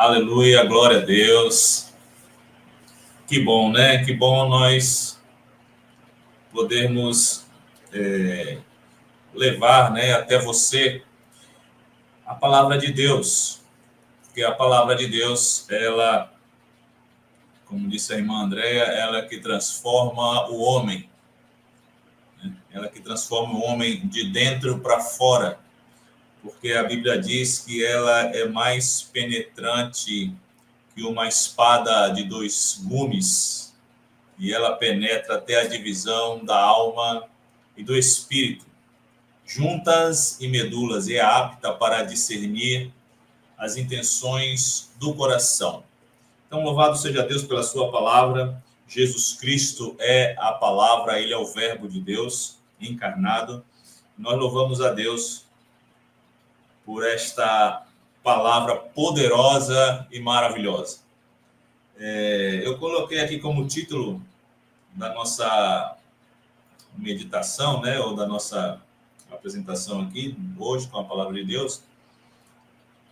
Aleluia, glória a Deus. Que bom, né? Que bom nós podermos levar, né, até você a palavra de Deus. Porque a palavra de Deus, ela, como disse a irmã Andréia, ela é que transforma o homem. Né? Ela é que transforma o homem de dentro para fora. Porque a Bíblia diz que ela é mais penetrante que uma espada de dois gumes, e ela penetra até a divisão da alma e do espírito, juntas e medulas, e é apta para discernir as intenções do coração. Então, louvado seja Deus pela sua palavra. Jesus Cristo é a palavra, ele é o verbo de Deus encarnado. Nós louvamos a Deus por esta palavra poderosa e maravilhosa. Eu coloquei aqui como título da nossa meditação, né, ou da nossa apresentação aqui, hoje, com a palavra de Deus,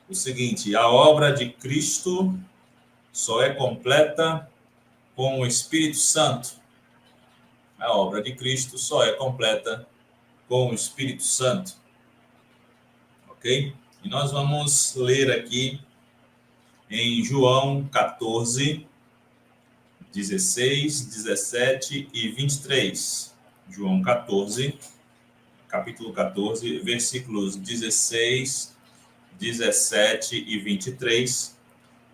o seguinte: a obra de Cristo só é completa com o Espírito Santo. A obra de Cristo só é completa com o Espírito Santo. Ok? E nós vamos ler aqui em João 14, 16, 17 e 23. João 14, capítulo 14, versículos 16, 17 e 23.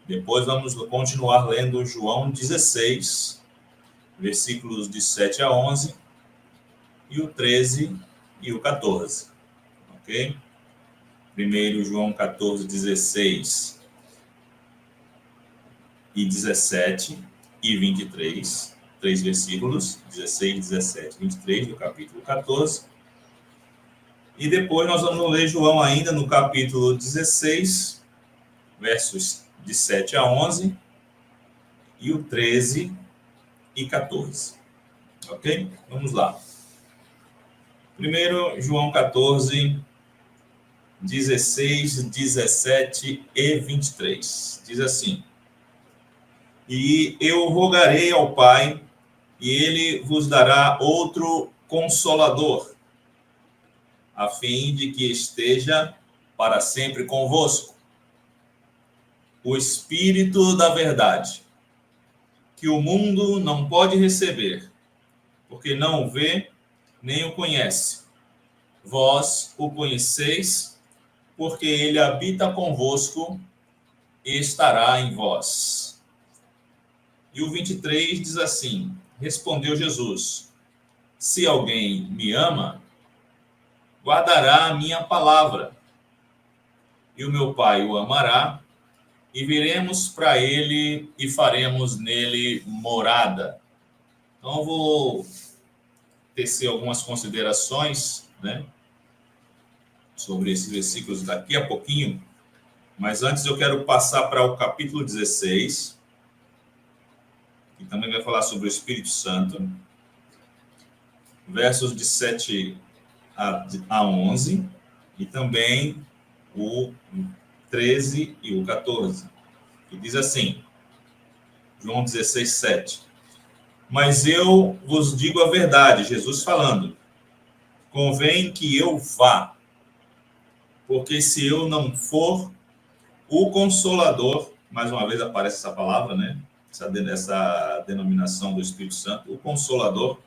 Depois vamos continuar lendo João 16, versículos de 7 a 11, e o 13 e o 14. Ok? Primeiro João 14, 16 e 17 e 23. 3 versículos, 16, 17 e 23 do capítulo 14. E depois nós vamos ler João ainda no capítulo 16, versos de 7 a 11, e o 13 e 14. Ok? Vamos lá. Primeiro, João 14, 16, 17 e 23. Diz assim: E eu rogarei ao Pai, e ele vos dará outro Consolador, a fim de que esteja para sempre convosco, o Espírito da verdade, que o mundo não pode receber, porque não o vê nem o conhece. Vós o conheceis, porque ele habita convosco e estará em vós. E o 23 diz assim: Respondeu Jesus: Se alguém me ama, guardará a minha palavra, e o meu Pai o amará, e viremos para ele e faremos nele morada. Então, eu vou tecer algumas considerações, né, sobre esses versículos daqui a pouquinho, mas antes eu quero passar para o capítulo 16, que também vai falar sobre o Espírito Santo, versos de 7 a 11, e também o 13 e o 14, que diz assim, João 16, 7. Mas eu vos digo a verdade, Jesus falando, convém que eu vá, porque se eu não for, o Consolador, mais uma vez aparece essa palavra, né? Essa denominação do Espírito Santo, o Consolador,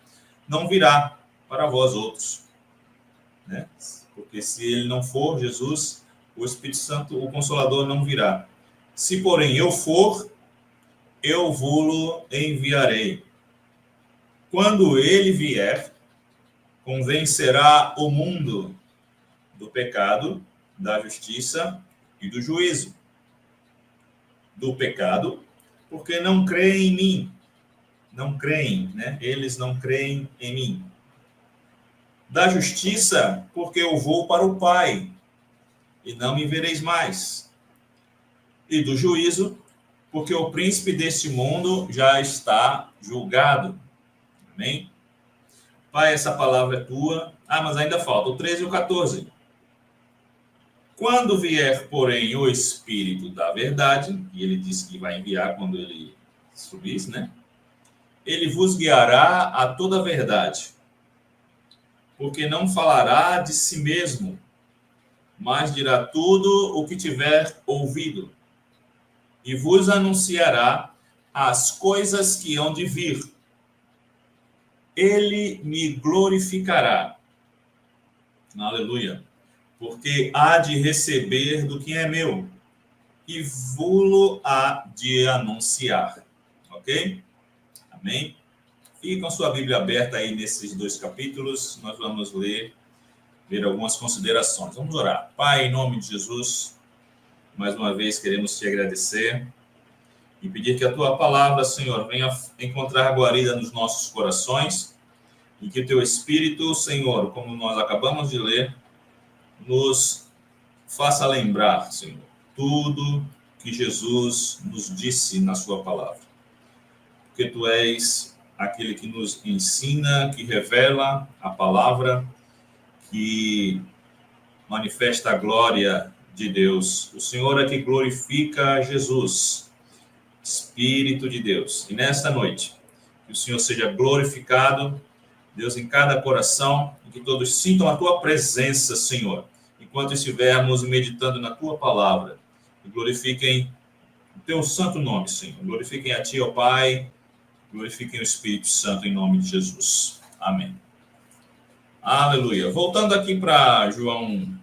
não virá para vós outros, né? Porque se ele não for, Jesus, o Espírito Santo, o Consolador não virá. Se, porém, eu for, eu vou-lo enviarei. Quando ele vier, convencerá o mundo do pecado, da justiça e do juízo. Do pecado, porque não creem em mim. Não creem, né? Eles não creem em mim. Da justiça, porque eu vou para o Pai, e não me vereis mais. E do juízo, porque o príncipe deste mundo já está julgado. Amém? Pai, essa palavra é tua. Mas ainda falta o 13 e o 14. Quando vier, porém, o Espírito da verdade, e ele disse que vai enviar quando ele subir, né? Ele vos guiará a toda a verdade, porque não falará de si mesmo, mas dirá tudo o que tiver ouvido, e vos anunciará as coisas que hão de vir. Ele me glorificará. Aleluia. Porque há de receber do que é meu, e vou-lo há de anunciar. Ok? Amém? Fique com sua Bíblia aberta aí nesses 2 capítulos. Nós vamos ver algumas considerações. Vamos orar. Pai, em nome de Jesus, mais uma vez queremos te agradecer e pedir que a tua palavra, Senhor, venha encontrar guarida nos nossos corações e que o teu Espírito, Senhor, como nós acabamos de ler, nos faça lembrar, Senhor, tudo que Jesus nos disse na sua palavra. Porque tu és aquele que nos ensina, que revela a palavra, que manifesta a glória de Deus. O Senhor é que glorifica Jesus, Espírito de Deus. E nesta noite, que o Senhor seja glorificado, Deus, em cada coração, e que todos sintam a tua presença, Senhor, enquanto estivermos meditando na tua palavra. E glorifiquem o teu santo nome, Senhor. Glorifiquem a ti, ó Pai, glorifiquem o Espírito Santo em nome de Jesus. Amém. Aleluia. Voltando aqui para João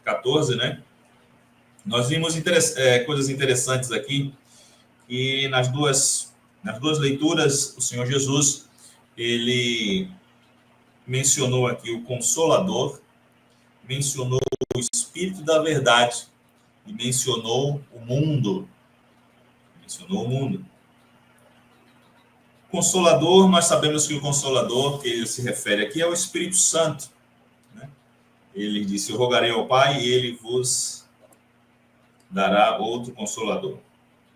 14, né? Nós vimos coisas interessantes aqui, e nas duas leituras, o Senhor Jesus, ele mencionou aqui o Consolador, mencionou o Espírito da Verdade e mencionou o mundo. Consolador, nós sabemos que o Consolador, que ele se refere aqui, é o Espírito Santo, né? Ele disse, eu rogarei ao Pai e ele vos dará outro Consolador.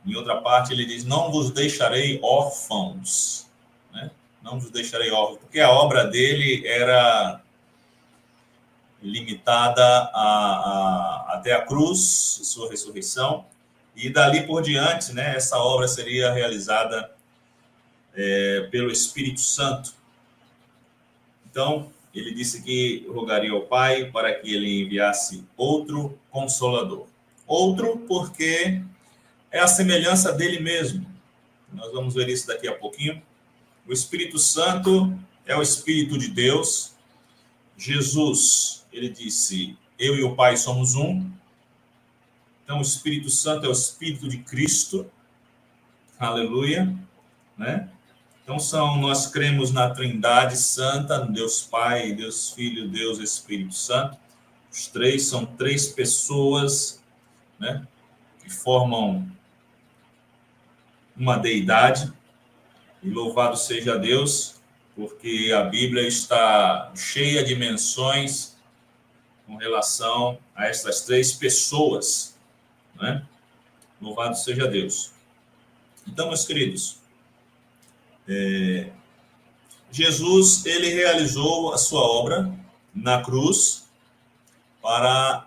Em outra parte, ele diz, não vos deixarei órfãos, né? Não vos deixarei órfãos, porque a obra dele era limitada até a cruz, sua ressurreição, e dali por diante, né, essa obra seria realizada pelo Espírito Santo. Então, ele disse que rogaria ao Pai para que ele enviasse outro Consolador. Outro porque é a semelhança dele mesmo. Nós vamos ver isso daqui a pouquinho. O Espírito Santo é o Espírito de Deus. Jesus, ele disse, eu e o Pai somos um. Então, o Espírito Santo é o Espírito de Cristo. Aleluia. Né? Então, nós cremos na Trindade Santa, Deus Pai, Deus Filho, Deus Espírito Santo. Os três são três pessoas, né, que formam uma deidade. E louvado seja Deus, porque a Bíblia está cheia de menções com relação a essas três pessoas, né? Louvado seja Deus. Então, meus queridos, Jesus, ele realizou a sua obra na cruz para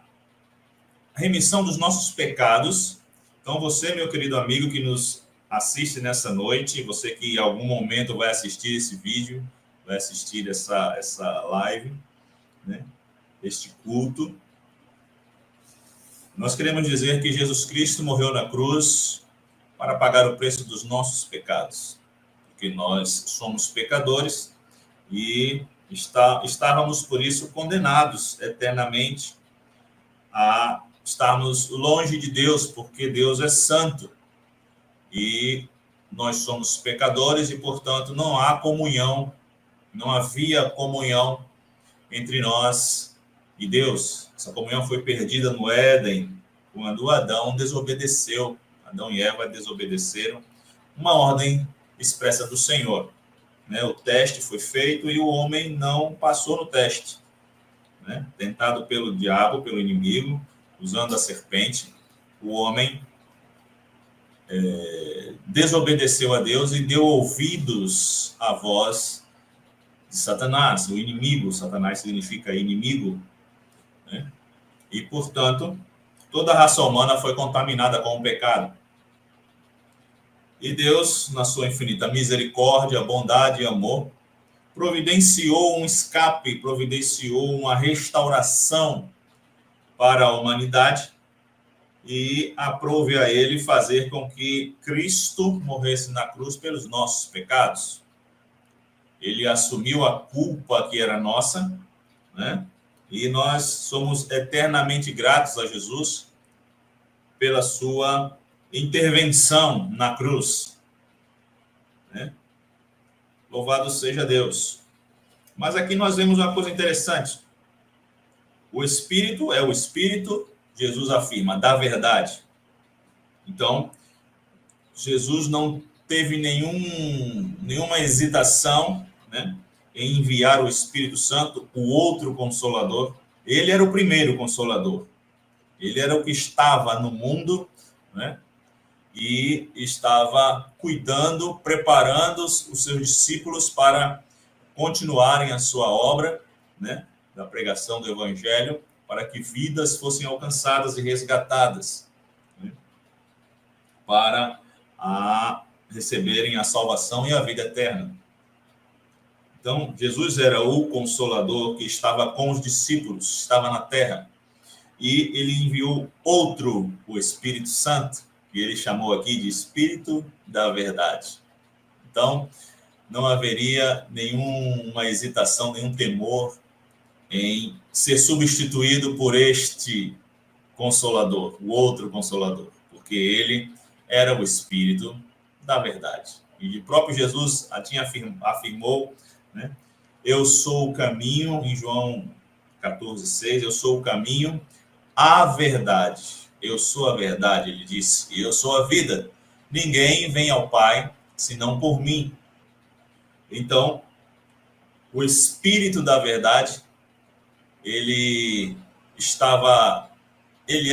a remissão dos nossos pecados. Então, você, meu querido amigo que nos assiste nessa noite, você que em algum momento vai assistir esse vídeo, vai assistir essa live, né? Este culto, nós queremos dizer que Jesus Cristo morreu na cruz para pagar o preço dos nossos pecados, porque nós somos pecadores e estávamos, por isso, condenados eternamente a estarmos longe de Deus, porque Deus é santo e nós somos pecadores e, portanto, não havia comunhão entre nós e Deus. Essa comunhão foi perdida no Éden, quando Adão desobedeceu. Adão e Eva desobedeceram uma ordem expressa do Senhor, né? O teste foi feito e o homem não passou no teste, né? Tentado pelo diabo, pelo inimigo, usando a serpente, o homem desobedeceu a Deus e deu ouvidos à voz de Satanás, o inimigo. Satanás significa inimigo, né? E, portanto, Toda a raça humana foi contaminada com o pecado. E Deus, na sua infinita misericórdia, bondade e amor, providenciou um escape, providenciou uma restauração para a humanidade e aprove a ele fazer com que Cristo morresse na cruz pelos nossos pecados. Ele assumiu a culpa que era nossa, né? E nós somos eternamente gratos a Jesus pela sua intervenção na cruz, né? Louvado seja Deus. Mas aqui nós vemos uma coisa interessante. O Espírito é o Espírito, Jesus afirma, da verdade. Então, Jesus não teve nenhuma hesitação, né, em enviar o Espírito Santo, o outro Consolador. Ele era o primeiro Consolador. Ele era o que estava no mundo, né, e estava cuidando, preparando os seus discípulos para continuarem a sua obra, né, da pregação do Evangelho, para que vidas fossem alcançadas e resgatadas, né, para receberem a salvação e a vida eterna. Então, Jesus era o Consolador que estava com os discípulos, estava na terra, e ele enviou outro, o Espírito Santo, que ele chamou aqui de Espírito da Verdade. Então, não haveria nenhuma hesitação, nenhum temor em ser substituído por este Consolador, o outro Consolador, porque ele era o Espírito da Verdade. E o próprio Jesus afirmou, né, eu sou o caminho, em João 14,6, eu sou o caminho, a verdade. Eu sou a verdade, ele disse, e eu sou a vida. Ninguém vem ao Pai senão por mim. Então, o Espírito da Verdade, ele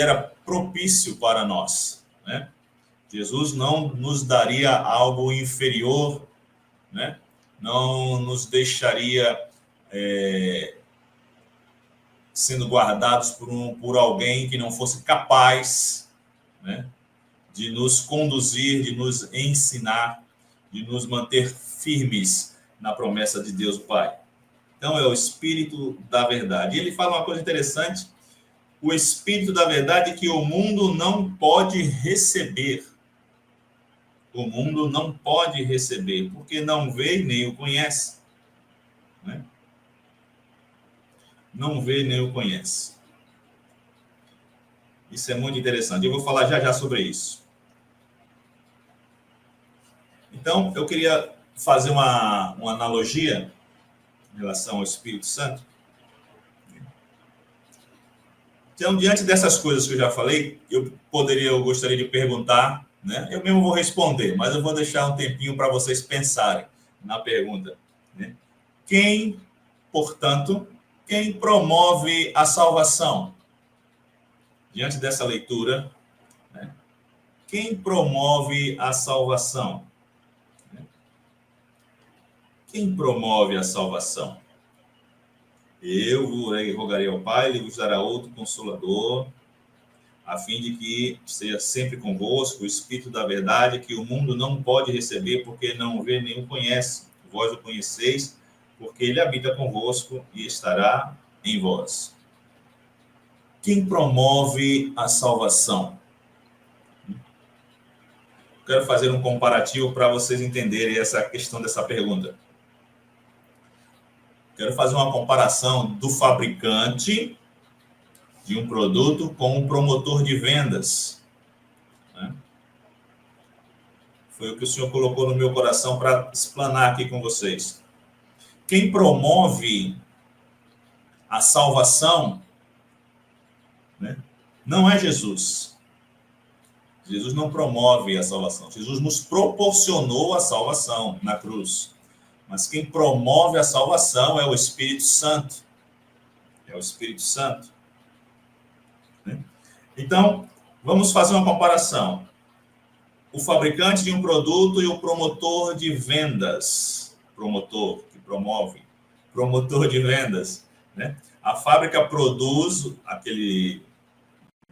era propício para nós, né? Jesus não nos daria algo inferior, né? Não nos deixaria sendo guardados por alguém que não fosse capaz, né, de nos conduzir, de nos ensinar, de nos manter firmes na promessa de Deus Pai. Então, é o Espírito da Verdade. Ele fala uma coisa interessante, o Espírito da Verdade que o mundo não pode receber. O mundo não pode receber, porque não vê nem o conhece, né? Não vê nem o conhece. Isso é muito interessante. Eu vou falar já sobre isso. Então, eu queria fazer uma analogia em relação ao Espírito Santo. Então, diante dessas coisas que eu já falei, eu gostaria de perguntar, né? Eu mesmo vou responder, mas eu vou deixar um tempinho para vocês pensarem na pergunta, né? Portanto, quem promove a salvação? Diante dessa leitura, né? Quem promove a salvação? Quem promove a salvação? Eu rogarei ao Pai, ele vos dará outro Consolador, a fim de que esteja sempre convosco o Espírito da Verdade, que o mundo não pode receber, porque não o vê nem o conhece. Vós o conheceis, porque ele habita convosco e estará em vós. Quem promove a salvação? Quero fazer um comparativo para vocês entenderem essa questão dessa pergunta. Quero fazer uma comparação do fabricante de um produto com um promotor de vendas, né? Foi o que o Senhor colocou no meu coração para explanar aqui com vocês. Quem promove a salvação, né, não é Jesus. Jesus não promove a salvação. Jesus nos proporcionou a salvação na cruz. Mas quem promove a salvação é o Espírito Santo. É o Espírito Santo. Né? Então, vamos fazer uma comparação. O fabricante de um produto e o promotor de vendas. Promotor, que promove. Promotor de vendas. Né? A fábrica produz aquele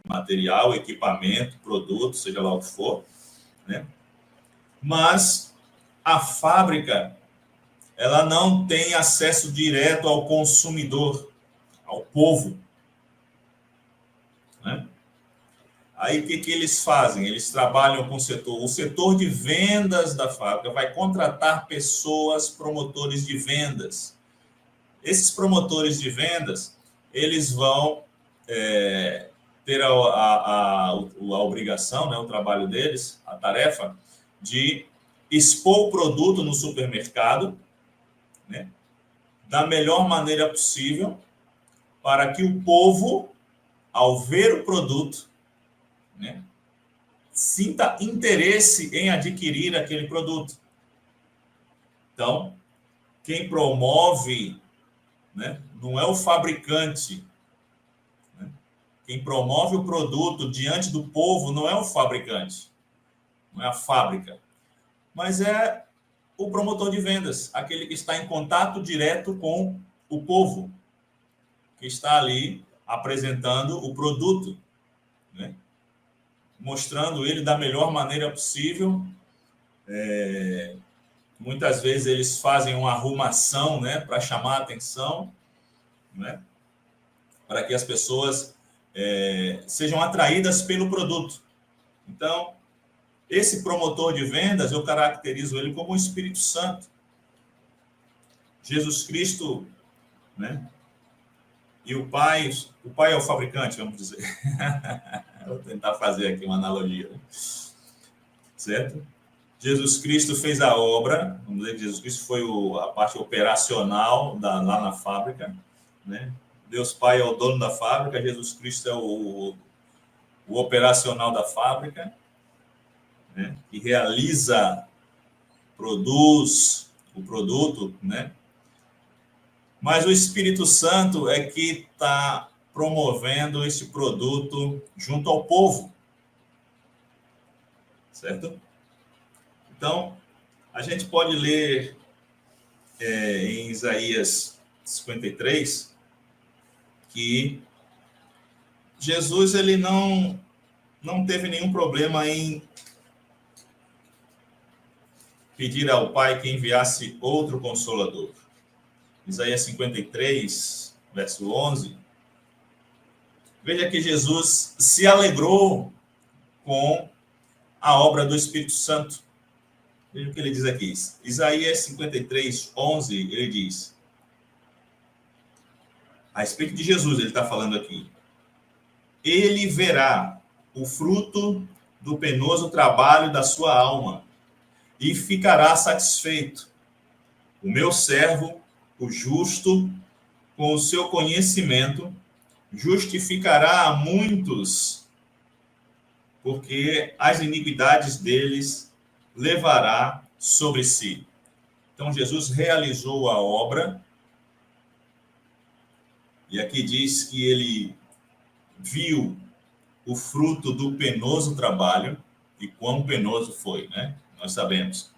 material, equipamento, produto, seja lá o que for, né? Mas a fábrica, ela não tem acesso direto ao consumidor, ao povo, né? Aí, o que eles fazem? Eles trabalham com o setor de vendas da fábrica vai contratar pessoas, promotores de vendas. Esses promotores de vendas, eles vão ter a obrigação, né, o trabalho deles, a tarefa, de expor o produto no supermercado, né, da melhor maneira possível, para que o povo, ao ver o produto, né, sinta interesse em adquirir aquele produto. Então, quem promove, né, não é o fabricante. Né? Quem promove o produto diante do povo não é o fabricante, não é a fábrica, mas é o promotor de vendas, aquele que está em contato direto com o povo, que está ali apresentando o produto, né? Mostrando ele da melhor maneira possível. Muitas vezes eles fazem uma arrumação, né, para chamar a atenção, né, para que as pessoas sejam atraídas pelo produto. Então, esse promotor de vendas, eu caracterizo ele como o Espírito Santo. Jesus Cristo, né, e o Pai é o fabricante, vamos dizer. Vou tentar fazer aqui uma analogia, né? Certo? Jesus Cristo fez a obra, vamos dizer que Jesus Cristo foi a parte operacional lá na fábrica, né? Deus Pai é o dono da fábrica, Jesus Cristo é o operacional da fábrica, né? Que produz o produto, né? Mas o Espírito Santo é que está promovendo esse produto junto ao povo, certo? Então, a gente pode ler em Isaías 53 que Jesus ele não teve nenhum problema em pedir ao Pai que enviasse outro Consolador. Isaías 53, verso 11. Veja que Jesus se alegrou com a obra do Espírito Santo. Veja o que ele diz aqui. Isaías 53, 11, ele diz, a respeito de Jesus, ele está falando aqui. Ele verá o fruto do penoso trabalho da sua alma e ficará satisfeito. O meu servo, o justo, com o seu conhecimento, justificará a muitos, porque as iniquidades deles levará sobre si. Então, Jesus realizou a obra, e aqui diz que ele viu o fruto do penoso trabalho, e quão penoso foi, né? Nós sabemos.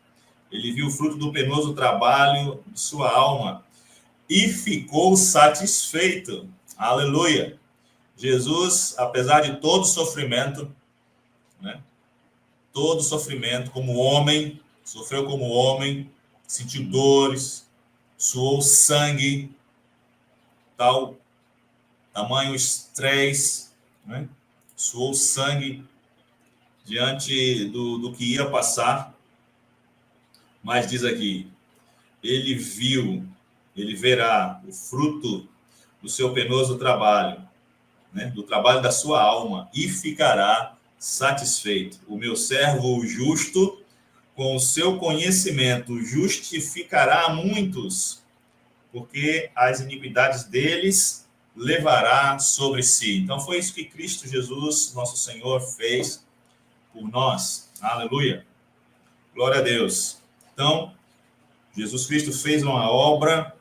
Ele viu o fruto do penoso trabalho de sua alma e ficou satisfeito. Aleluia! Jesus, apesar de todo sofrimento, né? Todo sofrimento como homem, sofreu como homem, sentiu dores, suou sangue, tamanho estresse, né? Suou sangue diante do que ia passar, mas diz aqui, ele verá o fruto do seu penoso trabalho, né? Do trabalho da sua alma, e ficará satisfeito. O meu servo, o justo, com o seu conhecimento, justificará a muitos, porque as iniquidades deles levará sobre si. Então, foi isso que Cristo Jesus, nosso Senhor, fez por nós. Aleluia. Glória a Deus. Então, Jesus Cristo fez uma obra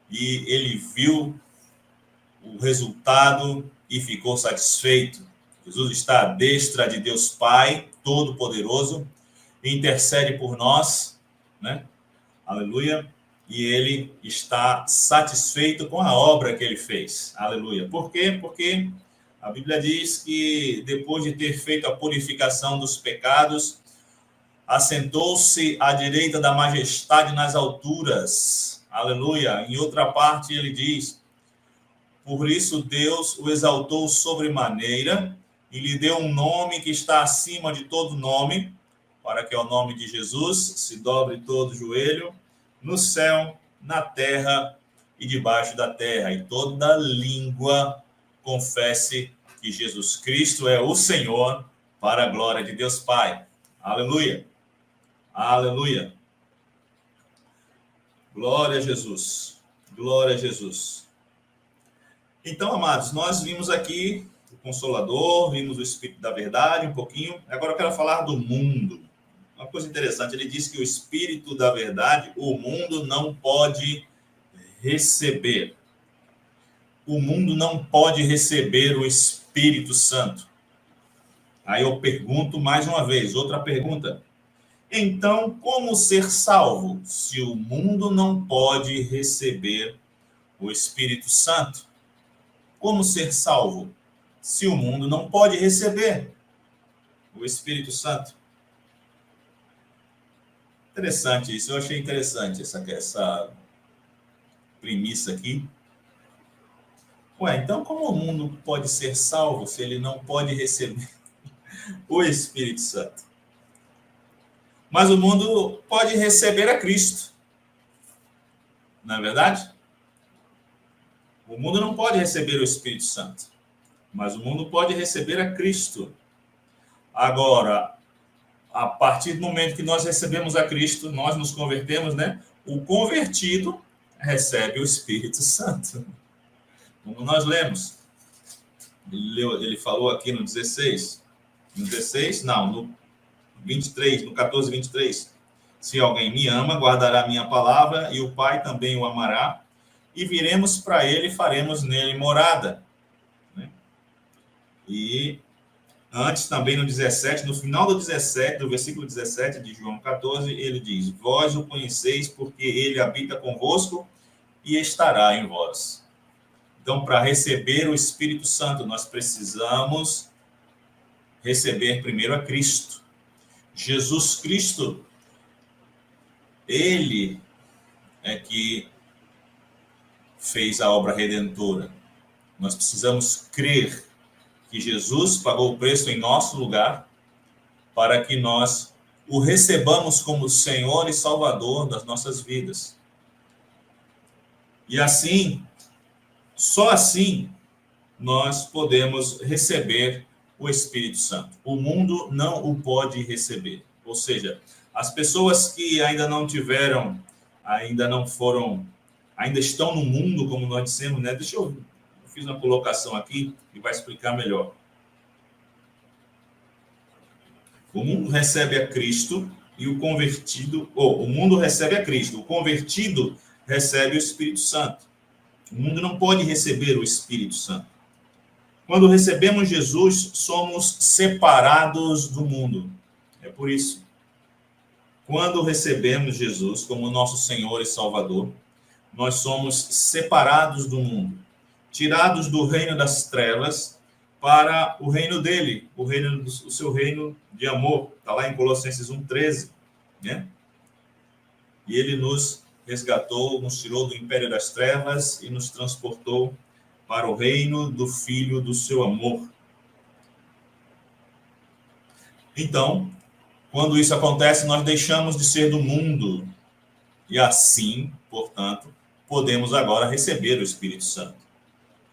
e ele viu o resultado e ficou satisfeito. Jesus está à destra de Deus Pai, Todo-Poderoso, intercede por nós, né? Aleluia. E ele está satisfeito com a obra que ele fez. Aleluia. Por quê? Porque A Bíblia diz que depois de ter feito a purificação dos pecados, assentou-se à direita da majestade nas alturas. Aleluia. Em outra parte ele diz: por isso Deus o exaltou sobremaneira e lhe deu um nome que está acima de todo nome, para que ao nome de Jesus se dobre todo o joelho, no céu, na terra e debaixo da terra, e toda língua confesse que Jesus Cristo é o Senhor, para a glória de Deus Pai. Aleluia. Aleluia. Glória a Jesus. Glória a Jesus. Então, amados, nós vimos aqui o Consolador, vimos o Espírito da Verdade um pouquinho. Agora eu quero falar do mundo. Uma coisa interessante, ele diz que o Espírito da Verdade, o mundo não pode receber. O mundo não pode receber o Espírito Santo. Aí eu pergunto mais uma vez, outra pergunta. Então, como ser salvo se o mundo não pode receber o Espírito Santo? Como ser salvo se o mundo não pode receber o Espírito Santo? Interessante isso, eu achei interessante essa premissa aqui. Ué, então como o mundo pode ser salvo se ele não pode receber o Espírito Santo? Mas o mundo pode receber a Cristo. Não é verdade? O mundo não pode receber o Espírito Santo, mas o mundo pode receber a Cristo. Agora, a partir do momento que nós recebemos a Cristo, nós nos convertemos, né? O convertido recebe o Espírito Santo. Como nós lemos. Ele falou aqui no 16. No 16? Não, no 23, no 14, 23. Se alguém me ama, guardará a minha palavra, e o Pai também o amará, e viremos para ele e faremos nele morada. Né? E antes, também no 17, no final do 17, do versículo 17 de João 14, ele diz: vós o conheceis porque ele habita convosco e estará em vós. Então, para receber o Espírito Santo, nós precisamos receber primeiro a Cristo. Jesus Cristo, ele é que fez a obra redentora. Nós precisamos crer que Jesus pagou o preço em nosso lugar para que nós o recebamos como Senhor e Salvador das nossas vidas. E assim, só assim, nós podemos receber o Espírito Santo. O mundo não o pode receber. Ou seja, as pessoas que ainda não tiveram, ainda não foram, ainda estão no mundo, como nós dissemos, né? Eu fiz uma colocação aqui e vai explicar melhor. O mundo recebe a Cristo e o convertido, o mundo recebe a Cristo, o convertido recebe o Espírito Santo. O mundo não pode receber o Espírito Santo. Quando recebemos Jesus, somos separados do mundo. É por isso. Quando recebemos Jesus como nosso Senhor e Salvador, nós somos separados do mundo, tirados do reino das trevas para o reino dele, o seu reino de amor. Está lá em Colossenses 1,13, né? E ele nos resgatou, nos tirou do império das trevas e nos transportou para o reino do Filho do seu amor. Então, quando isso acontece, nós deixamos de ser do mundo e assim, portanto, podemos agora receber o Espírito Santo.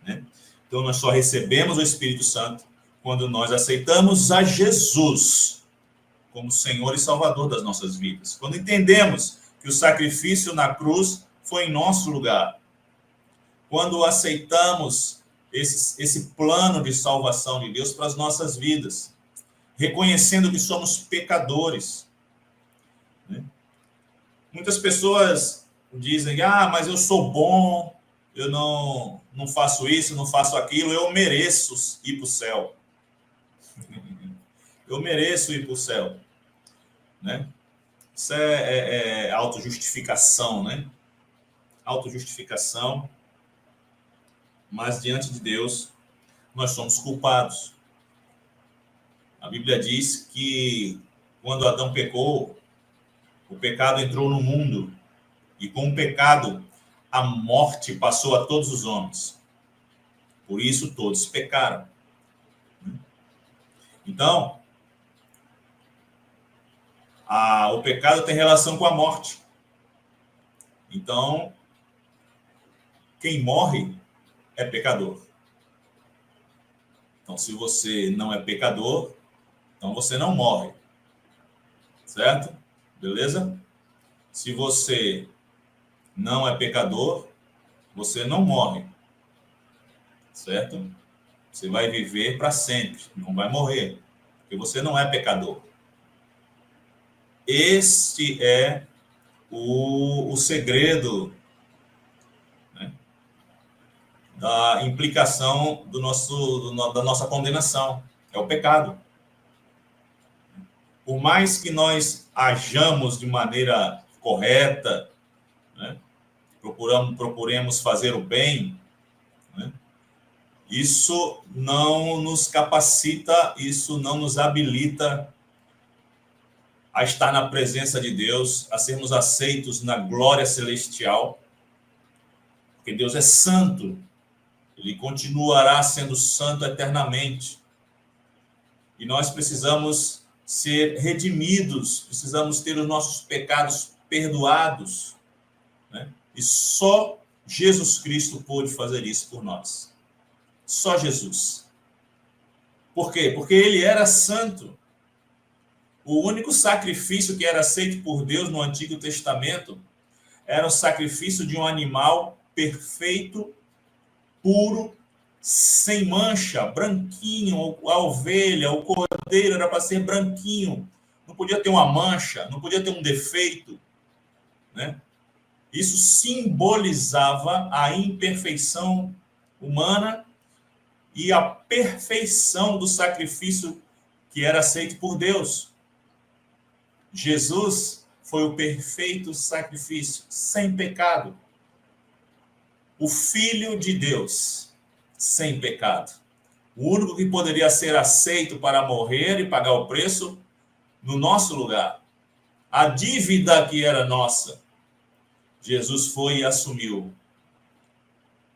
Né? Então, nós só recebemos o Espírito Santo quando nós aceitamos a Jesus como Senhor e Salvador das nossas vidas. Quando entendemos que o sacrifício na cruz foi em nosso lugar. Quando aceitamos esse plano de salvação de Deus para as nossas vidas, reconhecendo que somos pecadores. Né? Muitas pessoas dizem, mas eu sou bom, eu não faço isso, não faço aquilo, eu mereço ir para o céu. Eu mereço ir para o céu. Né? Isso é autojustificação, né? Autojustificação. Mas diante de Deus, nós somos culpados. A Bíblia diz que quando Adão pecou, o pecado entrou no mundo e com o pecado a morte passou a todos os homens. Por isso todos pecaram. Então, o pecado tem relação com a morte. Então, quem morre é pecador. Então, se você não é pecador, então você não morre. Certo? Beleza? Se você não é pecador, você não morre. Certo? Você vai viver para sempre, não vai morrer, porque você não é pecador. Este é o segredo, né, da implicação da nossa condenação. É o pecado. Por mais que nós hajamos de maneira correta, né, procuremos fazer o bem, né, isso não nos capacita, isso não nos habilita a estar na presença de Deus, a sermos aceitos na glória celestial, porque Deus é santo, ele continuará sendo santo eternamente. E nós precisamos ser redimidos, precisamos ter os nossos pecados perdoados, né? E só Jesus Cristo pôde fazer isso por nós. Só Jesus. Por quê? Porque ele era santo. O único sacrifício que era aceito por Deus no Antigo Testamento era o sacrifício de um animal perfeito, puro, sem mancha, branquinho. A ovelha, o cordeiro era para ser branquinho. Não podia ter uma mancha, não podia ter um defeito, né? Isso simbolizava a imperfeição humana e a perfeição do sacrifício que era aceito por Deus. Jesus foi o perfeito sacrifício, sem pecado. O Filho de Deus, sem pecado. O único que poderia ser aceito para morrer e pagar o preço no nosso lugar. A dívida que era nossa, Jesus foi e assumiu.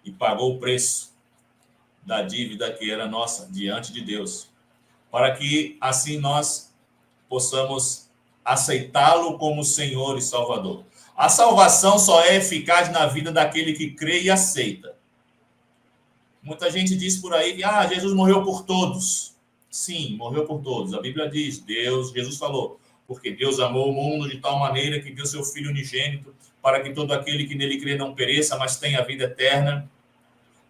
E pagou o preço da dívida que era nossa diante de Deus. Para que assim nós possamos aceitá-lo como Senhor e Salvador. A salvação só é eficaz na vida daquele que crê e aceita. Muita gente diz por aí que Jesus morreu por todos. Sim, morreu por todos. A Bíblia diz, Jesus falou, porque Deus amou o mundo de tal maneira que deu seu Filho unigênito para que todo aquele que nele crê não pereça, mas tenha a vida eterna.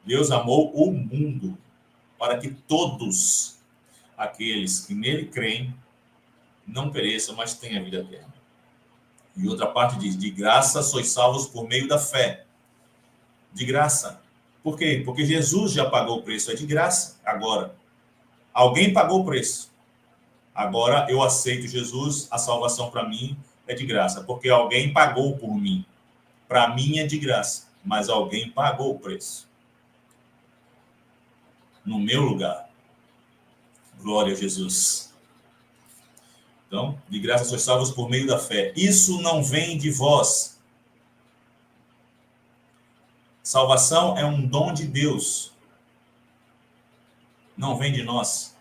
Deus amou o mundo para que todos aqueles que nele creem não pereçam, mas tenham a vida eterna. E outra parte diz, de graça sois salvos por meio da fé. De graça. Por quê? Porque Jesus já pagou o preço, é de graça. Agora, alguém pagou o preço. Agora eu aceito Jesus, a salvação para mim é de graça, porque alguém pagou por mim. Para mim é de graça, mas alguém pagou o preço. No meu lugar. Glória a Jesus. Então, de graça sois salvos por meio da fé. Isso não vem de vós. Salvação é um dom de Deus. Não vem de nós.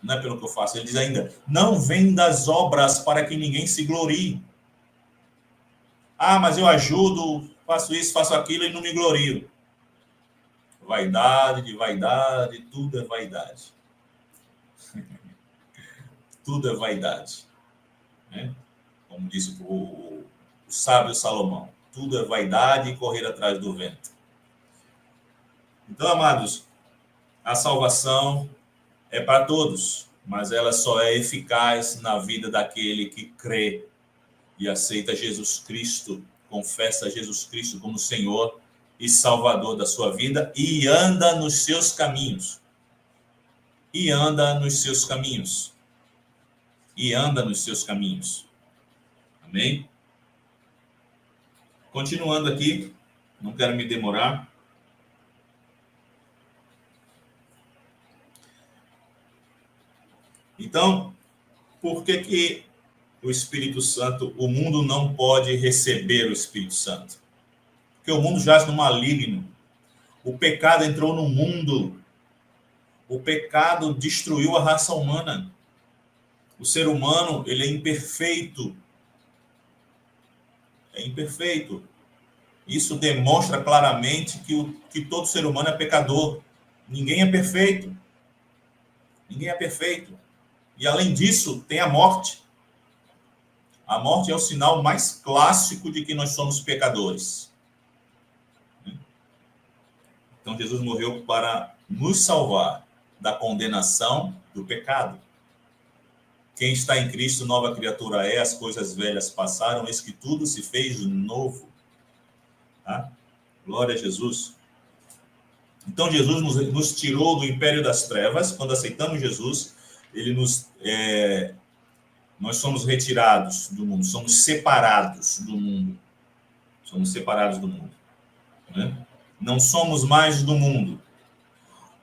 Não é pelo que eu faço. Ele diz ainda, não vem das obras para que ninguém se glorie. Mas eu ajudo, faço isso, faço aquilo e não me glorio. Vaidade de vaidade, tudo é vaidade. Tudo é vaidade. Né? Como disse o sábio Salomão, tudo é vaidade e correr atrás do vento. Então, amados, a salvação é para todos, mas ela só é eficaz na vida daquele que crê e aceita Jesus Cristo, confessa Jesus Cristo como Senhor e Salvador da sua vida e anda nos seus caminhos. E anda nos seus caminhos. E anda nos seus caminhos. Amém? Continuando aqui, não quero me demorar. Então, por que o Espírito Santo, o mundo não pode receber o Espírito Santo? Porque o mundo jaz no maligno. O pecado entrou no mundo. O pecado destruiu a raça humana. O ser humano, ele é imperfeito. É imperfeito. Isso demonstra claramente que todo ser humano é pecador. Ninguém é perfeito. Ninguém é perfeito. E além disso, tem a morte. A morte é o sinal mais clássico de que nós somos pecadores. Então, Jesus morreu para nos salvar da condenação do pecado. Quem está em Cristo, nova criatura é, as coisas velhas passaram, eis que tudo se fez novo. Tá? Glória a Jesus. Então, Jesus nos tirou do império das trevas. Quando aceitamos Jesus, nós somos retirados do mundo, somos separados do mundo. Somos separados do mundo. Né? Não somos mais do mundo.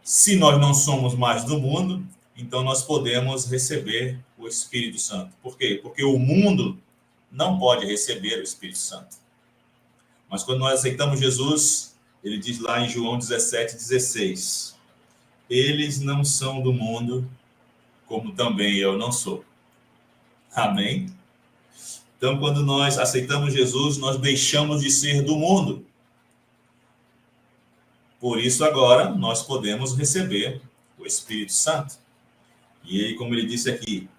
Se nós não somos mais do mundo, então nós podemos receber o Espírito Santo. Por quê? Porque o mundo não pode receber o Espírito Santo. Mas quando nós aceitamos Jesus, ele diz lá em João 17:16, eles não são do mundo, como também eu não sou. Amém? Então, quando nós aceitamos Jesus, nós deixamos de ser do mundo. Por isso, agora, nós podemos receber o Espírito Santo. E aí, como ele disse aqui,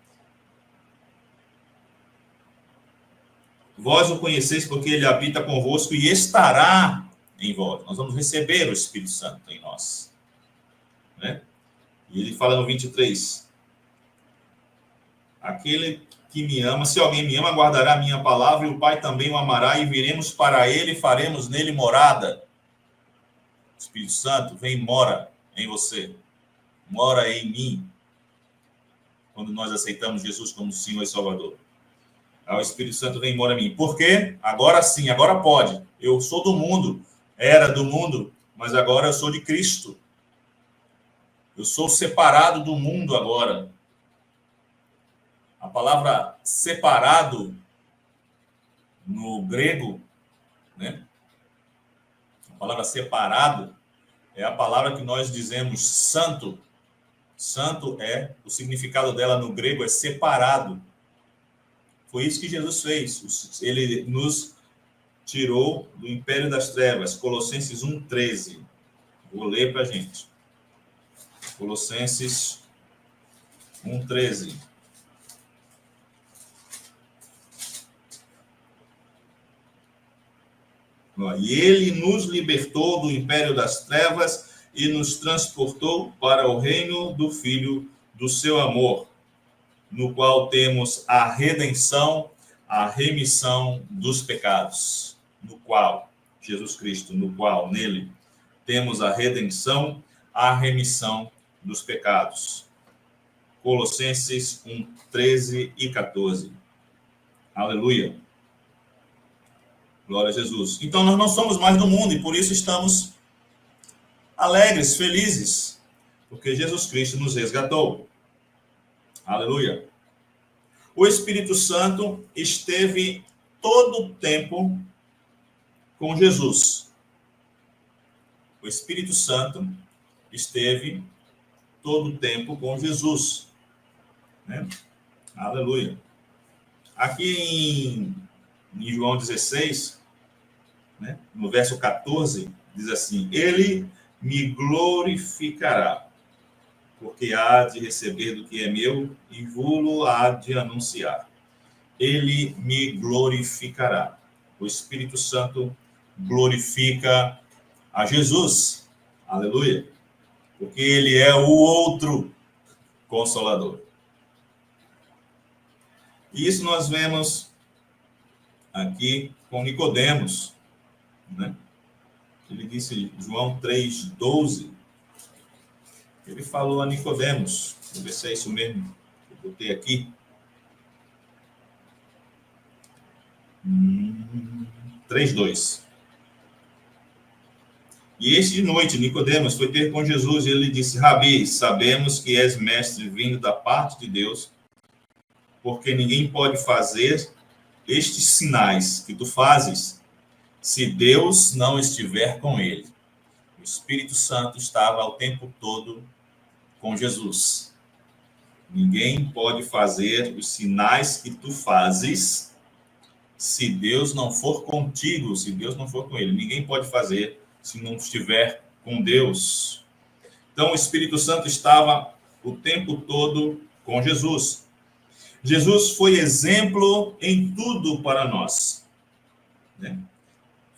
vós o conheceis porque ele habita convosco e estará em vós. Nós vamos receber o Espírito Santo em nós. Né? E ele fala no 23, aquele que me ama, se alguém me ama, guardará a minha palavra e o Pai também o amará e viremos para ele e faremos nele morada. O Espírito Santo vem e mora em você, mora em mim, quando nós aceitamos Jesus como Senhor e Salvador. O Espírito Santo vem e mora em mim. Por quê? Agora sim, agora pode. Eu sou do mundo, era do mundo, mas agora eu sou de Cristo. Eu sou separado do mundo agora. A palavra separado, no grego, né? A palavra separado é a palavra que nós dizemos santo. Santo o significado dela no grego é separado. Foi isso que Jesus fez. Ele nos tirou do império das trevas. Colossenses 1:13. Vou ler para a gente. Colossenses 1:13. E ele nos libertou do império das trevas e nos transportou para o reino do Filho do seu amor, no qual temos a redenção, a remissão dos pecados. No qual, Jesus Cristo, no qual, nele, temos a redenção, a remissão dos pecados. Colossenses 1:13 e 14. Aleluia. Glória a Jesus. Então, nós não somos mais do mundo e por isso estamos alegres, felizes, porque Jesus Cristo nos resgatou. Aleluia. O Espírito Santo esteve todo o tempo com Jesus. O Espírito Santo esteve todo o tempo com Jesus. Né? Aleluia. Aqui em João 16, né, no verso 14, diz assim, ele me glorificará, porque há de receber do que é meu e vou-lo há de anunciar. Ele me glorificará. O Espírito Santo glorifica a Jesus. Aleluia. Porque ele é o outro Consolador. E isso nós vemos aqui com Nicodemos, né? Ele disse, João 3:12, ele falou a Nicodemos, vou ver se é isso mesmo, eu botei aqui. 3:2. E este de noite, Nicodemos, foi ter com Jesus e ele lhe disse: Rabi, sabemos que és mestre vindo da parte de Deus, porque ninguém pode fazer estes sinais que tu fazes se Deus não estiver com ele. O Espírito Santo estava o tempo todo com Jesus. Ninguém pode fazer os sinais que tu fazes se Deus não for contigo, se Deus não for com ele. Ninguém pode fazer se não estiver com Deus. Então, o Espírito Santo estava o tempo todo com Jesus. Jesus foi exemplo em tudo para nós, né?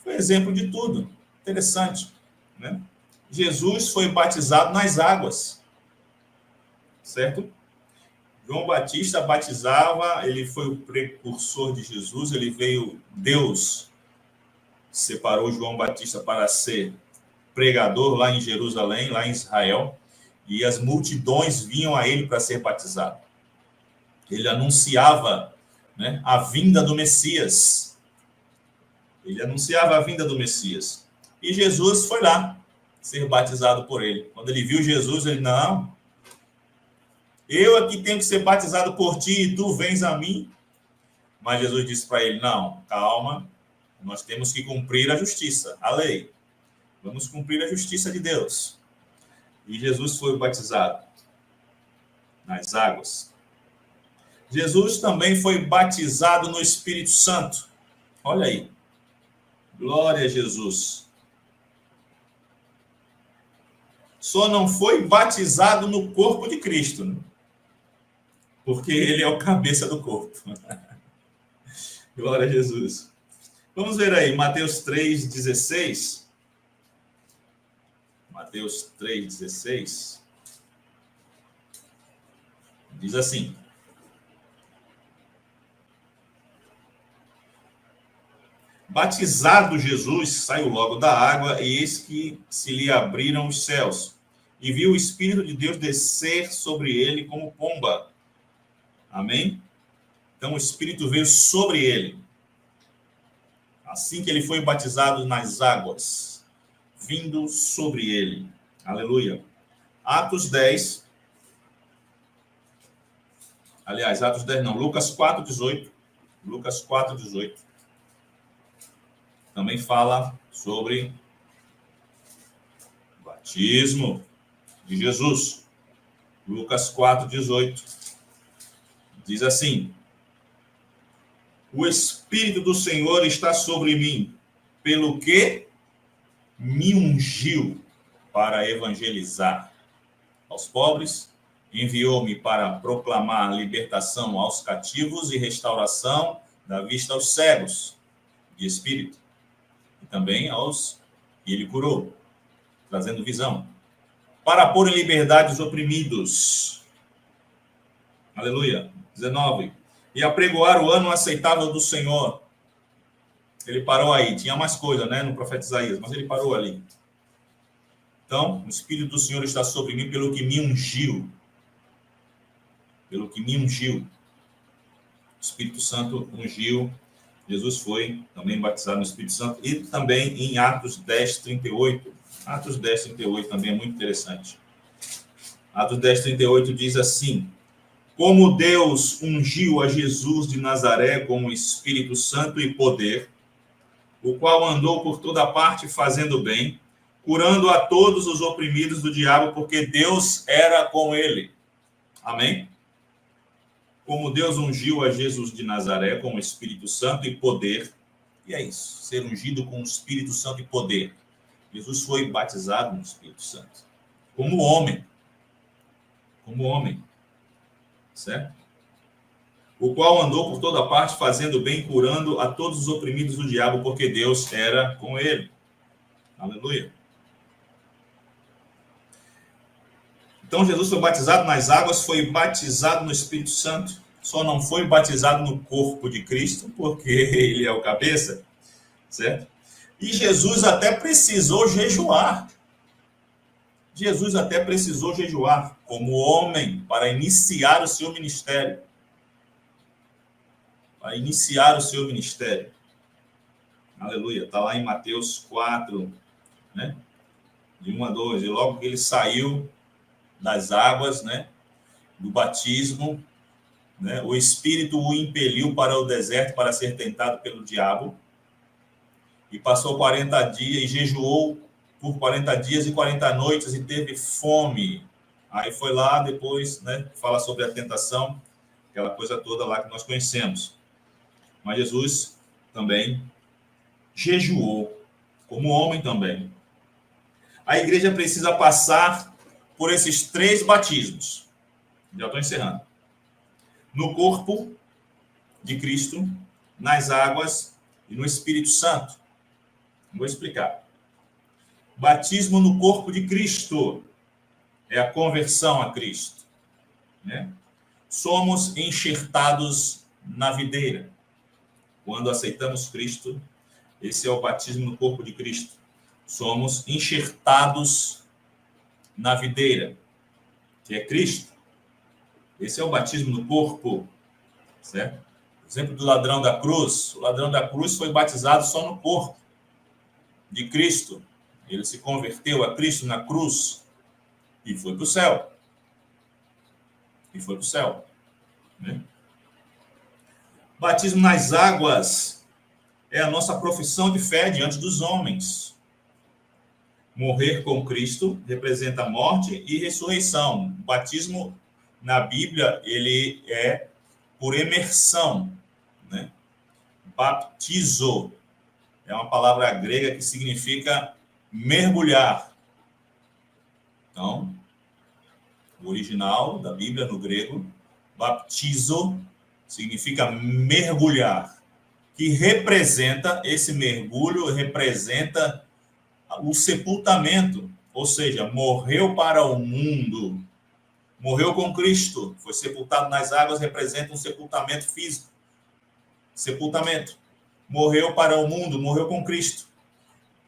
Foi exemplo de tudo. Interessante, né? Jesus foi batizado nas águas, certo? João Batista batizava, ele foi o precursor de Jesus, ele veio, Deus separou João Batista para ser pregador lá em Jerusalém, lá em Israel, e as multidões vinham a ele para ser batizado. Ele anunciava, né, a vinda do Messias. Ele anunciava a vinda do Messias. E Jesus foi lá ser batizado por ele. Quando ele viu Jesus, ele, não, eu aqui tenho que ser batizado por ti e tu vens a mim. Mas Jesus disse para ele, não, calma, nós temos que cumprir a justiça, a lei. Vamos cumprir a justiça de Deus. E Jesus foi batizado nas águas. Jesus também foi batizado no Espírito Santo. Olha aí. Glória a Jesus. Só não foi batizado no corpo de Cristo, né? Porque ele é o cabeça do corpo. Glória a Jesus. Vamos ver aí, Mateus 3,16. Mateus 3,16. Diz assim: batizado Jesus, saiu logo da água, e eis que se lhe abriram os céus, e viu o Espírito de Deus descer sobre ele como pomba. Amém? Então o Espírito veio sobre ele. Assim que ele foi batizado nas águas, vindo sobre ele. Aleluia. Atos 10. Aliás, Atos 10 não. Lucas 4,18. Lucas 4,18. Também fala sobre o batismo de Jesus. Lucas 4,18. Diz assim: o Espírito do Senhor está sobre mim, pelo que me ungiu para evangelizar aos pobres, enviou-me para proclamar libertação aos cativos e restauração da vista aos cegos de espírito, e também aos que ele curou, trazendo visão, para pôr em liberdade os oprimidos. Aleluia. 19. E apregoar o ano aceitável do Senhor. Ele parou aí. Tinha mais coisa, né, no profeta Isaías, mas ele parou ali. Então, o Espírito do Senhor está sobre mim pelo que me ungiu. Pelo que me ungiu. O Espírito Santo ungiu. Jesus foi também batizado no Espírito Santo. E também em Atos 10:38. Atos 10:38 também é muito interessante. Atos 10:38 diz assim: como Deus ungiu a Jesus de Nazaré com o Espírito Santo e poder, o qual andou por toda parte fazendo bem, curando a todos os oprimidos do diabo, porque Deus era com ele. Amém? Como Deus ungiu a Jesus de Nazaré com o Espírito Santo e poder, e é isso, ser ungido com o Espírito Santo e poder. Jesus foi batizado no Espírito Santo, como homem. Como homem. Certo? O qual andou por toda parte fazendo bem, curando a todos os oprimidos do diabo, porque Deus era com ele. Aleluia. Então Jesus foi batizado nas águas, foi batizado no Espírito Santo, só não foi batizado no corpo de Cristo, porque ele é o cabeça, certo? E Jesus até precisou jejuar. Jesus até precisou jejuar como homem para iniciar o seu ministério. Para iniciar o seu ministério. Aleluia. Está lá em Mateus 4, né? de 1 a 2, e logo que ele saiu das águas, né, do batismo, né, o Espírito o impeliu para o deserto para ser tentado pelo diabo, e passou 40 dias, e jejuou por 40 dias e 40 noites, e teve fome. Aí foi lá, depois, né, fala sobre a tentação, aquela coisa toda lá que nós conhecemos. Mas Jesus também jejuou, como homem também. A igreja precisa passar por esses 3 batismos. Já estou encerrando. No corpo de Cristo, nas águas e no Espírito Santo. Vou explicar. Batismo no corpo de Cristo é a conversão a Cristo, né? Somos enxertados na videira. Quando aceitamos Cristo, esse é o batismo no corpo de Cristo. Somos enxertados na videira, que é Cristo. Esse é o batismo no corpo, certo? Exemplo do ladrão da cruz. O ladrão da cruz foi batizado só no corpo de Cristo. Ele se converteu a Cristo na cruz e foi para o céu. E foi para o céu, né? Batismo nas águas é a nossa profissão de fé diante dos homens. Morrer com Cristo representa morte e ressurreição. O batismo na Bíblia, ele é por imersão, né? Baptizo é uma palavra grega que significa mergulhar. Então, o original da Bíblia no grego, baptizo, significa mergulhar, que representa, esse mergulho representa o sepultamento, ou seja, morreu para o mundo, morreu com Cristo, foi sepultado nas águas, representa um sepultamento físico, sepultamento, morreu para o mundo, morreu com Cristo.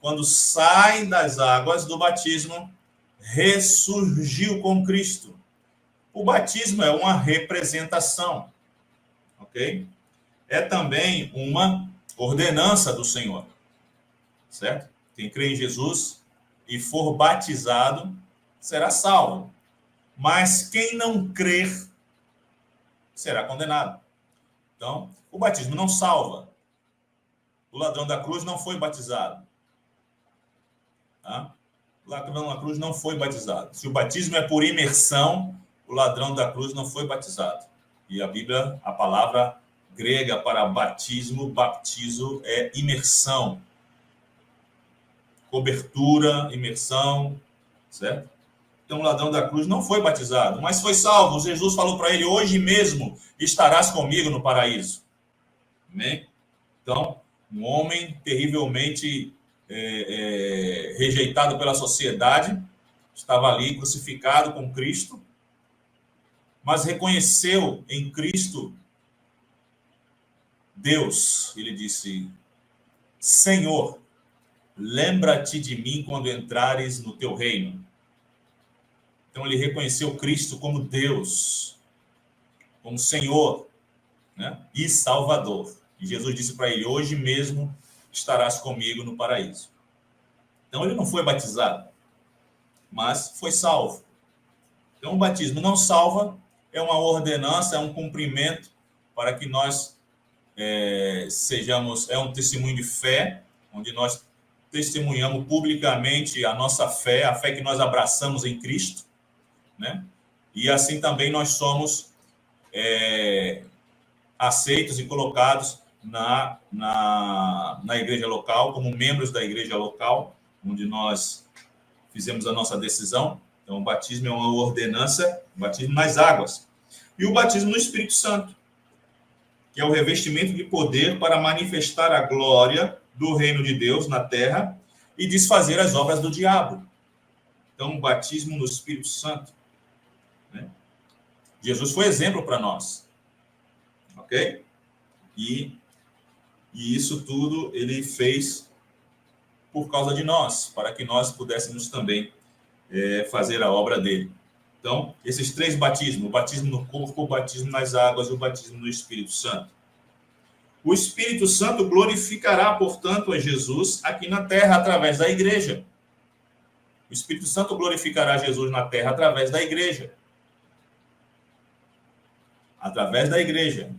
Quando sai das águas do batismo, ressurgiu com Cristo. O batismo é uma representação, ok? É também uma ordenança do Senhor, certo? Quem crê em Jesus e for batizado será salvo. Mas quem não crer será condenado. Então, o batismo não salva. O ladrão da cruz não foi batizado. Tá? O ladrão da cruz não foi batizado. Se o batismo é por imersão, o ladrão da cruz não foi batizado. E a Bíblia, a palavra grega para batismo, baptizo, é imersão. Cobertura, imersão, certo? Então, o ladrão da cruz não foi batizado, mas foi salvo. Jesus falou para ele, hoje mesmo estarás comigo no paraíso. Amém? Então, um homem terrivelmente rejeitado pela sociedade, estava ali crucificado com Cristo, mas reconheceu em Cristo Deus. Ele disse, Senhor, lembra-te de mim quando entrares no teu reino. Então, ele reconheceu Cristo como Deus, como Senhor, né? E Salvador. E Jesus disse para ele, hoje mesmo estarás comigo no paraíso. Então, ele não foi batizado, mas foi salvo. Então, o batismo não salva, é uma ordenança, é um cumprimento para que nós sejamos, é um testemunho de fé, onde nós testemunhamos publicamente a nossa fé, a fé que nós abraçamos em Cristo, né? E assim também nós somos aceitos e colocados na igreja local, como membros da igreja local, onde nós fizemos a nossa decisão. Então, o batismo é uma ordenança, o batismo nas águas. E o batismo no Espírito Santo, que é o revestimento de poder para manifestar a glória do reino de Deus na terra e desfazer as obras do diabo. Então, o batismo no Espírito Santo, né? Jesus foi exemplo para nós, ok? E isso tudo ele fez por causa de nós, para que nós pudéssemos também fazer a obra dele. Então, esses 3 batismos, o batismo no corpo, o batismo nas águas e o batismo no Espírito Santo. O Espírito Santo glorificará, portanto, a Jesus aqui na terra, através da igreja. Espírito Santo glorificará Jesus na terra através da igreja. Através da igreja.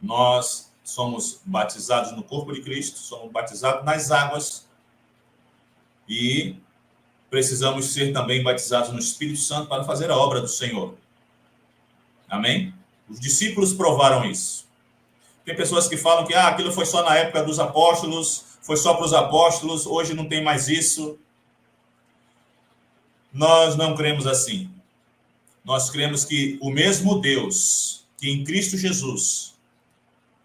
Nós somos batizados no corpo de Cristo, somos batizados nas águas e precisamos ser também batizados no Espírito Santo para fazer a obra do Senhor. Amém? Os discípulos provaram isso. Tem pessoas que falam que aquilo foi só na época dos apóstolos, foi só para os apóstolos, hoje não tem mais isso. Nós não cremos assim. Nós cremos que o mesmo Deus, que em Cristo Jesus,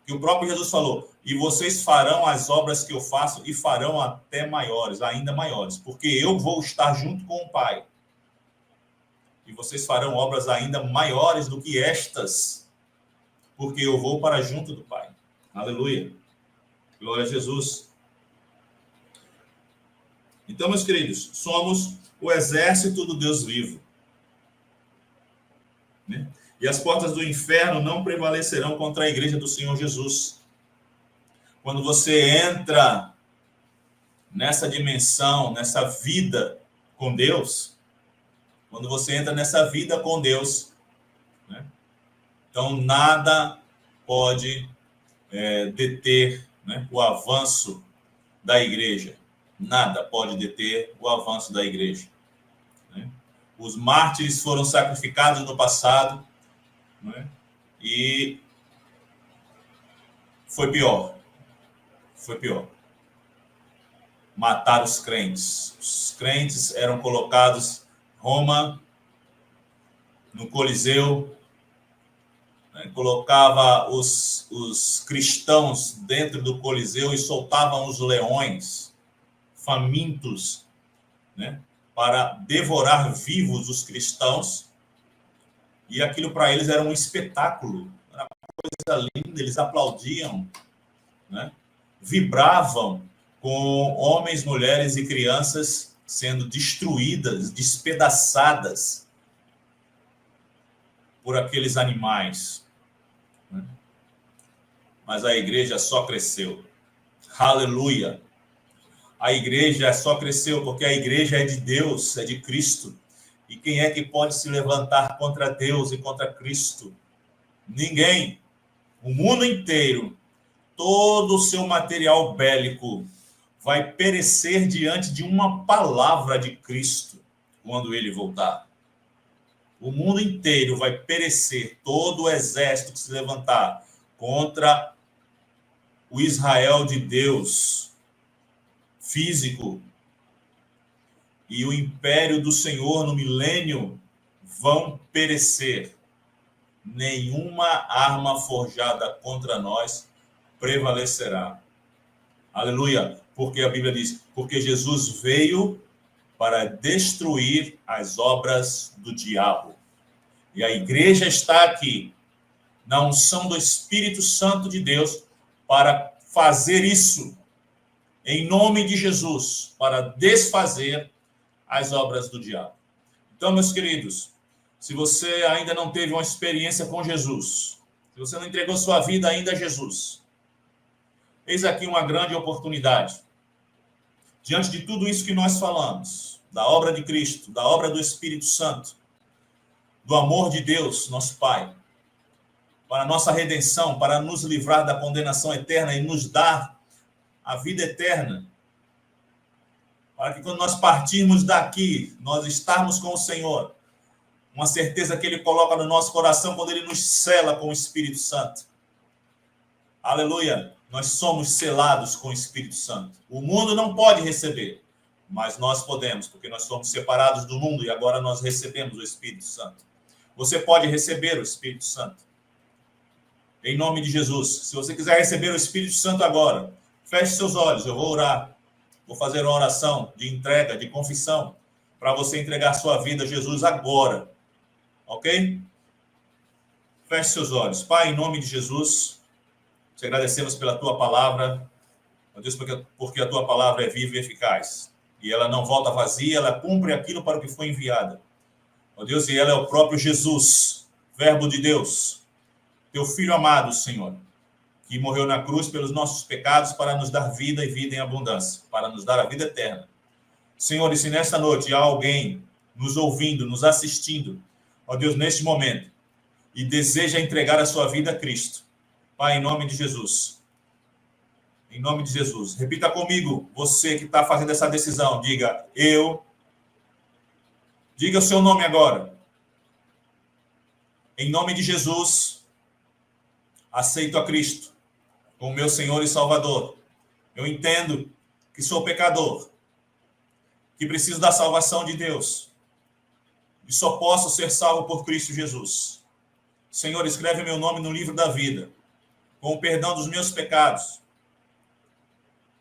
que o próprio Jesus falou, e vocês farão as obras que eu faço e farão até maiores, ainda maiores, porque eu vou estar junto com o Pai. E vocês farão obras ainda maiores do que estas, porque eu vou para junto do Pai. Aleluia. Glória a Jesus. Então, meus queridos, somos o exército do Deus vivo. Né? E as portas do inferno não prevalecerão contra a igreja do Senhor Jesus. Quando você entra nessa dimensão, nessa vida com Deus, quando você entra nessa vida com Deus, né? Então nada pode deter, né, o avanço da igreja. Nada pode deter o avanço da igreja. Né? Os mártires foram sacrificados no passado, né? E foi pior. Foi pior. Mataram os crentes. Os crentes eram colocados em Roma, no Coliseu, né? Colocava os cristãos dentro do Coliseu e soltavam os leões famintos, né? Para devorar vivos os cristãos. E aquilo para eles era um espetáculo, era uma coisa linda, eles aplaudiam, né? Vibravam com homens, mulheres e crianças sendo destruídas, despedaçadas por aqueles animais. Né? Mas a igreja só cresceu. Aleluia! A igreja só cresceu porque a igreja é de Deus, é de Cristo. E quem é que pode se levantar contra Deus e contra Cristo? Ninguém. O mundo inteiro, todo o seu material bélico vai perecer diante de uma palavra de Cristo quando ele voltar. O mundo inteiro vai perecer, todo o exército que se levantar contra o Israel de Deus físico e o império do Senhor no milênio vão perecer. Nenhuma arma forjada contra nós prevalecerá. Aleluia! Porque a Bíblia diz, porque Jesus veio para destruir as obras do diabo. E a igreja está aqui, na unção do Espírito Santo de Deus, para fazer isso, em nome de Jesus, para desfazer as obras do diabo. Então, meus queridos, se você ainda não teve uma experiência com Jesus, se você não entregou sua vida ainda a Jesus, eis aqui uma grande oportunidade. Diante de tudo isso que nós falamos, da obra de Cristo, da obra do Espírito Santo, do amor de Deus, nosso Pai, para a nossa redenção, para nos livrar da condenação eterna e nos dar a vida eterna, para que quando nós partirmos daqui, nós estarmos com o Senhor, uma certeza que Ele coloca no nosso coração quando Ele nos sela com o Espírito Santo. Aleluia! Nós somos selados com o Espírito Santo. O mundo não pode receber, mas nós podemos, porque nós somos separados do mundo e agora nós recebemos o Espírito Santo. Você pode receber o Espírito Santo. Em nome de Jesus. Se você quiser receber o Espírito Santo agora, feche seus olhos, eu vou orar. Vou fazer uma oração de entrega, de confissão, para você entregar sua vida a Jesus agora. Ok? Feche seus olhos. Pai, em nome de Jesus, te agradecemos pela tua palavra. Ó Deus, porque a tua palavra é viva e eficaz. E ela não volta vazia, ela cumpre aquilo para o que foi enviada. Ó Deus, e ela é o próprio Jesus, Verbo de Deus, teu Filho amado, Senhor, que morreu na cruz pelos nossos pecados para nos dar vida e vida em abundância, para nos dar a vida eterna. Senhor, e se nesta noite há alguém nos ouvindo, nos assistindo, ó Deus, neste momento, e deseja entregar a sua vida a Cristo, Pai, em nome de Jesus. Em nome de Jesus. Repita comigo, você que está fazendo essa decisão. Diga, eu. Diga o seu nome agora. Em nome de Jesus, aceito a Cristo como meu Senhor e Salvador. Eu entendo que sou pecador, que preciso da salvação de Deus e só posso ser salvo por Cristo Jesus. Senhor, escreve meu nome no livro da vida, com o perdão dos meus pecados.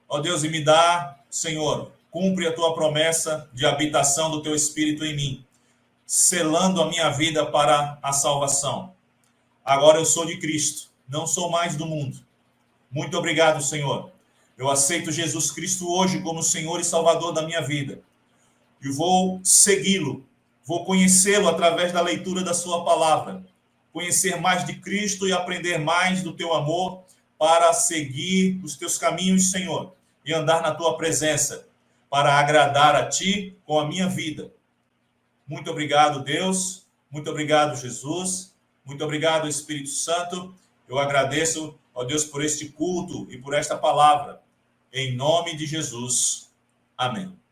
Ó Deus, e me dá, Senhor, cumpre a tua promessa de habitação do teu Espírito em mim, selando a minha vida para a salvação. Agora eu sou de Cristo, não sou mais do mundo. Muito obrigado, Senhor. Eu aceito Jesus Cristo hoje como Senhor e Salvador da minha vida. E vou segui-lo, vou conhecê-lo através da leitura da sua palavra. Conhecer mais de Cristo e aprender mais do teu amor para seguir os teus caminhos, Senhor, e andar na tua presença, para agradar a ti com a minha vida. Muito obrigado, Deus. Muito obrigado, Jesus. Muito obrigado, Espírito Santo. Eu agradeço, ó Deus, por este culto e por esta palavra. Em nome de Jesus. Amém.